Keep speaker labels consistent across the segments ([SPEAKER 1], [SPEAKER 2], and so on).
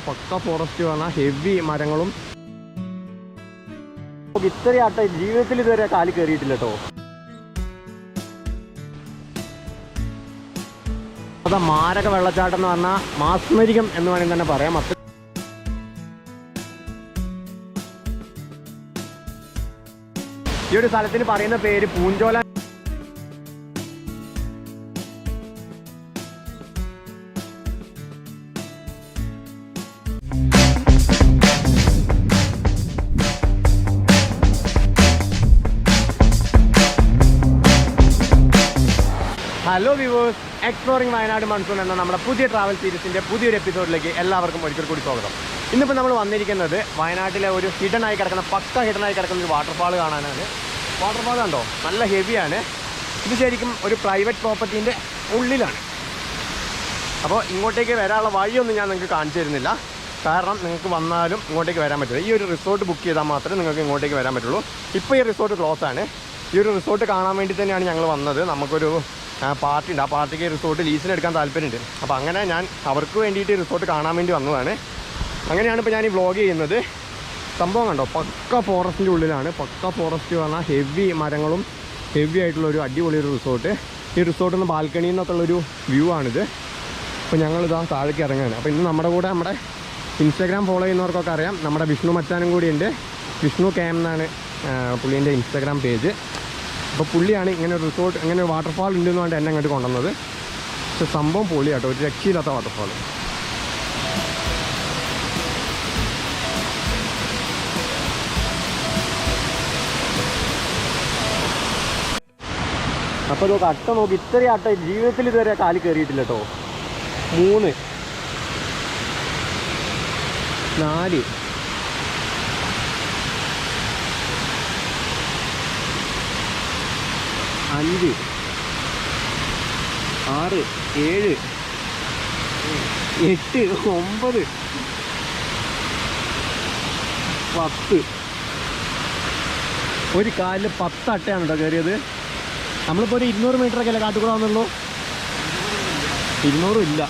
[SPEAKER 1] പക്ക forest പറഞ്ഞാൽ heavy മരങ്ങളും. ഇത്രയാട്ടെ ജീവിതത്തിൽ ഇതുവരെ കാല് കയറിയിട്ടില്ല കേട്ടോ. അതാ മാരക വെള്ളച്ചാട്ടം എന്ന് പറഞ്ഞാൽ മാസ്മരികം എന്ന് വേണമെങ്കിൽ തന്നെ പറയാം. ഈ ഒരു സ്ഥലത്തിന് പറയുന്ന പേര് Poonchola. Hello viewers, exploring Wayanad monsoon എന്ന നമ്മുടെ പുതിയ ട്രാവൽ സീരീസിൻ്റെ പുതിയൊരു എപ്പിസോഡിലേക്ക് എല്ലാവർക്കും ഒരിക്കൽ കൂടി സ്വാഗതം. ഇന്നിപ്പോൾ നമ്മൾ വന്നിരിക്കുന്നത് വയനാട്ടിലെ ഒരു ഹിഡനായി കിടക്കുന്ന ഹിഡനായി കിടക്കുന്ന ഒരു വാട്ടർഫാൾ കാണാനാണ്. വാട്ടർഫാൾ കണ്ടോ, നല്ല ഹെവിയാണ്. ഇത് ശരിക്കും ഒരു പ്രൈവറ്റ് പ്രോപ്പർട്ടീൻ്റെ ഉള്ളിലാണ്. അപ്പോൾ ഇങ്ങോട്ടേക്ക് വരാനുള്ള വഴിയൊന്നും ഞാൻ നിങ്ങൾക്ക് കാണിച്ചു തരുന്നില്ല, കാരണം നിങ്ങൾക്ക് വന്നാലും ഇങ്ങോട്ടേക്ക് വരാൻ പറ്റില്ല. ഈ ഒരു റിസോർട്ട് ബുക്ക് ചെയ്താൽ മാത്രമേ നിങ്ങൾക്ക് ഇങ്ങോട്ടേക്ക് വരാൻ പറ്റുള്ളൂ. ഇപ്പോൾ ഈ റിസോർട്ട് ക്ലോസ് ആണ്. ഈ ഒരു റിസോർട്ട് കാണാൻ വേണ്ടി തന്നെയാണ് ഞങ്ങൾ വന്നത്. നമുക്കൊരു പാർട്ടി ഉണ്ട്, ആ പാർട്ടിക്ക് റിസോർട്ട് ലീസിനെടുക്കാൻ താല്പര്യമുണ്ട്. അപ്പോൾ അങ്ങനെ ഞാൻ അവർക്ക് വേണ്ടിയിട്ട് റിസോർട്ട് കാണാൻ വേണ്ടി വന്നതാണ്. അങ്ങനെയാണ് ഇപ്പോൾ ഞാൻ ഈ വ്ളോഗ് ചെയ്യുന്നത്. സംഭവം കണ്ടോ, പക്ക ഫോറസ്റ്റിൻ്റെ ഉള്ളിലാണ്. പക്ക ഫോറസ്റ്റ് പറഞ്ഞാൽ ഹെവി മരങ്ങളും ഹെവി ആയിട്ടുള്ള ഒരു അടിപൊളി ഒരു റിസോർട്ട്. ഈ റിസോർട്ടിൽ നിന്ന് ബാൽക്കണിയിൽ നിന്നൊക്കെയുള്ളൊരു വ്യൂ ആണിത്. അപ്പോൾ ഞങ്ങളിതാ താഴേക്ക് ഇറങ്ങുകയാണ്. അപ്പോൾ ഇന്ന് നമ്മുടെ കൂടെ നമ്മുടെ ഇൻസ്റ്റാഗ്രാം ഫോളോ ചെയ്യുന്നവർക്കൊക്കെ അറിയാം, നമ്മുടെ വിഷ്ണു മച്ചാനും കൂടിയുണ്ട്. വിഷ്ണു ക്യാം എന്നാണ് പുള്ളീൻ്റെ ഇൻസ്റ്റാഗ്രാം പേജ്. അപ്പോൾ പുള്ളിയാണ് ഇങ്ങനെ ഒരു റിസോർട്ട്, ഇങ്ങനെ ഒരു വാട്ടർഫാൾ ഉണ്ടെന്ന് വേണ്ടി എന്നെ അങ്ങോട്ട് കൊണ്ടുവന്നത്. പക്ഷെ സംഭവം പൊളിയാട്ടോ, ഒരു രക്ഷയില്ലാത്ത വാട്ടർഫാൾ. അപ്പോൾ നോക്ക്, അട്ട നോക്കി, ഇത്രയും അട്ട ജീവിതത്തിൽ ഇതുവരെ കാല് കയറിയിട്ടില്ല കേട്ടോ. 3 4 5 6 7 8 9 10. ഒരു കാലിൽ 10 അട്ടയാണ് കേട്ടോ കയറിയത്. നമ്മളിപ്പോൾ ഒരു 200 മീറ്ററൊക്കെ അല്ലേ കാട്ടുകൂടെ വന്നുള്ളൂ. 200 ഇല്ല,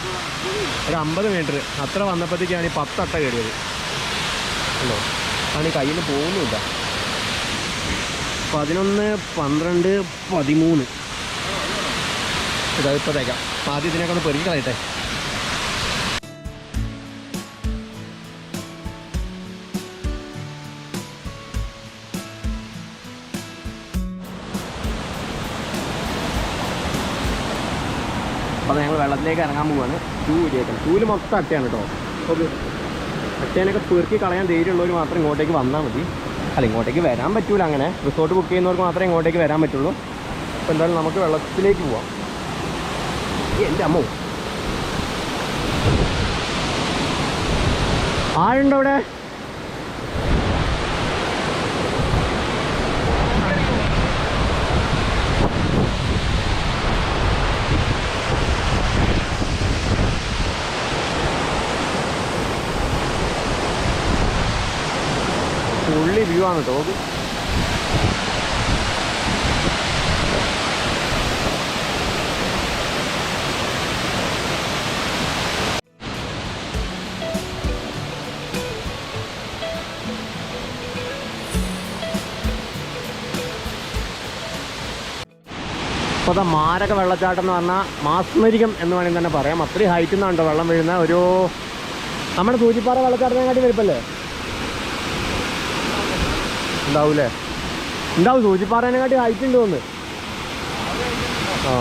[SPEAKER 1] ഒരു 50 മീറ്റർ അത്ര വന്നപ്പോഴത്തേക്കാണ് ഈ 10 അട്ട കയറിയത്. അല്ലോ, ആണ് ഈ കയ്യിൽ നിന്ന് പോകുന്നുമില്ല. 11 12 13 ഇതായിപ്പോൾ തേക്കാം. ആദ്യം ഇതിനൊക്കെ ഒന്ന് പെരുകി കളയട്ടെ. അപ്പോൾ ഞങ്ങൾ വെള്ളത്തിലേക്ക് ഇറങ്ങാൻ പോവുകയാണ്. ഷൂ ഇടിയേക്കാം. ഷൂവിൽ മൊത്തം അട്ടയാണ് കേട്ടോ. ഓക്കെ, അട്ടേനൊക്കെ പെറുക്കി കളയാൻ ധൈര്യമുള്ളവർ മാത്രം ഇങ്ങോട്ടേക്ക് വന്നാൽ മതി. അല്ല, ഇങ്ങോട്ടേക്ക് വരാൻ പറ്റൂല. അങ്ങനെ റിസോർട്ട് ബുക്ക് ചെയ്യുന്നവർക്ക് മാത്രമേ ഇങ്ങോട്ടേക്ക് വരാൻ പറ്റുള്ളൂ. അപ്പോൾ എന്തായാലും നമുക്ക് വെള്ളത്തിലേക്ക് പോവാം. എൻ്റെ അമ്മോ, ആഴുണ്ടോ അവിടെ? ഫുള്ളി വ്യൂ ആണ് കേട്ടോ. അപ്പോൾ അതാ മാരക വെള്ളച്ചാട്ടം എന്ന് പറഞ്ഞാൽ മാസ്മരികം എന്ന് വേണമെങ്കിൽ തന്നെ പറയാം. അത്രയും ഹൈറ്റിൽ നിന്നാണ് വെള്ളം വീഴുന്ന. ഒരു നമ്മുടെ സൂചിപ്പാറ വെള്ളച്ചാട്ടത്തിനെക്കാട്ടി വലുപ്പമല്ലേ ഉണ്ടാവൂലേ? ഉണ്ടാവും, സൂചിപ്പാറേനെക്കാട്ടി ഹൈറ്റ് ഉണ്ട് തോന്നുന്നു. ആ,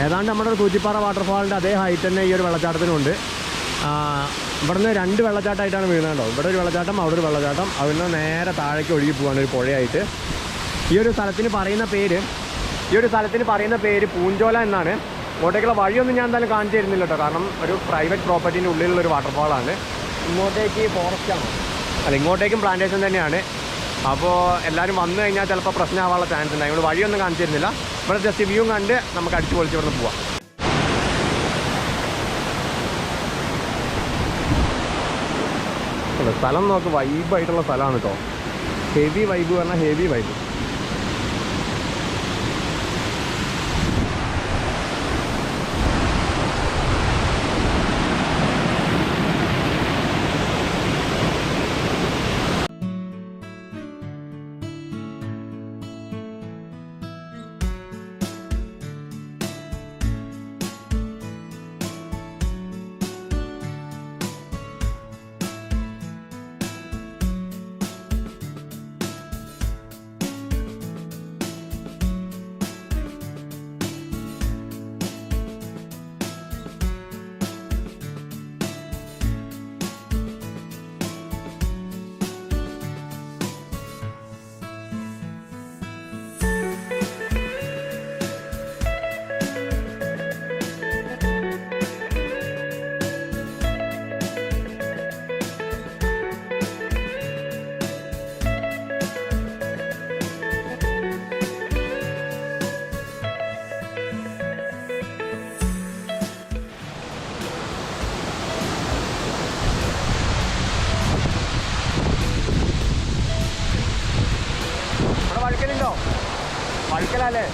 [SPEAKER 1] ഏതാണ്ട് നമ്മുടെ സൂചിപ്പാറ വാട്ടർഫാളിൻ്റെ അതേ ഹൈറ്റ് തന്നെ ഈ ഒരു വെള്ളച്ചാട്ടത്തിനുണ്ട്. ഇവിടെ നിന്ന് 2 വെള്ളച്ചാട്ടമായിട്ടാണ് വീഴുന്നുണ്ടോ. ഇവിടെ ഒരു വെള്ളച്ചാട്ടം, അവിടെ ഒരു വെള്ളച്ചാട്ടം. അവിടെ നിന്ന് നേരെ താഴേക്ക് ഒഴുകി പോകാണ് ഒരു പുഴയായിട്ട്. ഈ ഒരു സ്ഥലത്തിന് പറയുന്ന പേര് പൂഞ്ചോല എന്നാണ്. ഇങ്ങോട്ടേക്കുള്ള വഴിയൊന്നും ഞാൻ എന്തായാലും കാണിച്ചു തരുന്നില്ല കേട്ടോ, കാരണം ഒരു പ്രൈവറ്റ് പ്രോപ്പർട്ടീൻ്റെ ഉള്ളിലുള്ളൊരു വാട്ടർഫാളാണ്. ഇങ്ങോട്ടേക്ക് ഫോറസ്റ്റാണ്, അല്ല ഇങ്ങോട്ടേക്കും പ്ലാന്റേഷൻ തന്നെയാണ്. അപ്പോൾ എല്ലാവരും വന്നു കഴിഞ്ഞാൽ ചിലപ്പോൾ പ്രശ്നമാവാനുള്ള ചാൻസ് ഉണ്ട്. അതുകൊണ്ട് വഴിയൊന്നും കാണിച്ചു തരുന്നില്ല. ഇവിടെ ജസ്റ്റ് വ്യൂ കണ്ട് നമുക്ക് അടിച്ചു പൊളിച്ച് ഇവിടെ നിന്ന് പോവാം. സ്ഥലം നോക്ക്, വൈബായിട്ടുള്ള സ്ഥലമാണ് കേട്ടോ. ഹെവി വൈബ് പറഞ്ഞാൽ ഹെവി വൈബ്. വഴുക്കലല്ലേ.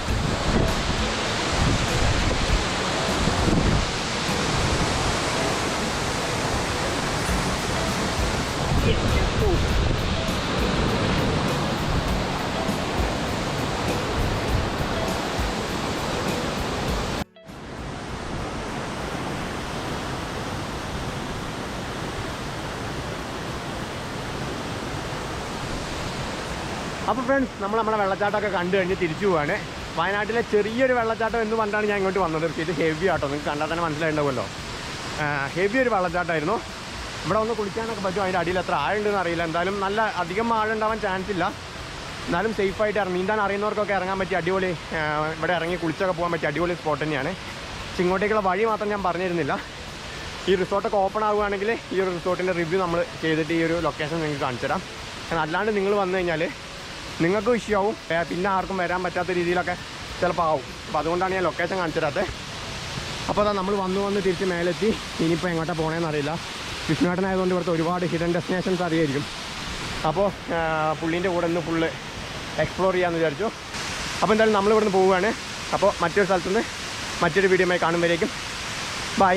[SPEAKER 1] അപ്പോൾ ഫ്രണ്ട്സ്, നമ്മുടെ വെള്ളച്ചാട്ടമൊക്കെ കണ്ടു കഴിഞ്ഞ് തിരിച്ചു പോവാണ്. വയനാട്ടിലെ ചെറിയൊരു വെള്ളച്ചാട്ടം എന്ന് പറഞ്ഞാണ് ഞാൻ ഇങ്ങോട്ട് വന്നത്. ഇത് ഹെവി ആട്ടോ, നിങ്ങൾക്ക് കണ്ടാൽ തന്നെ മനസ്സിലായിട്ടുണ്ടാവുമല്ലോ. ഹെവി ഒരു വെള്ളച്ചാട്ടമായിരുന്നു. ഇവിടെ ഒന്ന് കുളിക്കാനൊക്കെ പറ്റും. അതിൻ്റെ അടിയിൽ എത്ര ആഴുണ്ടെന്ന് അറിയില്ല. എന്തായാലും നല്ല അധികം ആഴുണ്ടാവാൻ ചാൻസ് ഇല്ല. എന്നാലും സേഫായിട്ട് നീന്താൻ അറിയുന്നവർക്കൊക്കെ ഇറങ്ങാൻ പറ്റിയ അടിപൊളി, ഇവിടെ ഇറങ്ങി കുളിച്ചൊക്കെ പോകാൻ പറ്റിയ അടിപൊളി സ്പോട്ട് തന്നെയാണ്. ഇങ്ങോട്ടേക്കുള്ള വഴി മാത്രം ഞാൻ പറഞ്ഞിരുന്നില്ല. ഈ റിസോർട്ടൊക്കെ ഓപ്പൺ ആവുകയാണെങ്കിൽ ഈ ഒരു റിസോർട്ടിൻ്റെ റിവ്യൂ നമ്മൾ ചെയ്തിട്ട് ഈ ഒരു ലൊക്കേഷൻ നിങ്ങൾക്ക് കാണിച്ചു തരാം. അല്ലാണ്ട് നിങ്ങൾ വന്നു കഴിഞ്ഞാൽ നിങ്ങൾക്കും ഇഷ്യൂ ആവും, പിന്നെ ആർക്കും വരാൻ പറ്റാത്ത രീതിയിലൊക്കെ ചിലപ്പോൾ ആവും. അപ്പോൾ അതുകൊണ്ടാണ് ഞാൻ ലൊക്കേഷൻ കാണിച്ചു തരാത്തത്. അപ്പോൾ അതാ നമ്മൾ വന്ന് തിരിച്ച് മേലെത്തി. ഇനിയിപ്പോൾ എങ്ങോട്ടാണ് പോകണമെന്ന് അറിയില്ല. വിഷ്ണുവേട്ടനായതുകൊണ്ട് ഇവിടുത്തെ ഒരുപാട് ഹിഡൻ ഡെസ്റ്റിനേഷൻസ് അറിയായിരിക്കും. അപ്പോൾ പുള്ളീൻ്റെ കൂടെ ഒന്ന് ഫുള്ള് എക്സ്പ്ലോർ ചെയ്യാമെന്ന് വിചാരിച്ചു. അപ്പോൾ എന്തായാലും നമ്മളിവിടുന്ന് പോവുകയാണ്. അപ്പോൾ മറ്റൊരു സ്ഥലത്തുനിന്ന് മറ്റൊരു വീഡിയോയുമായി കാണുമ്പോഴേക്കും ബൈ.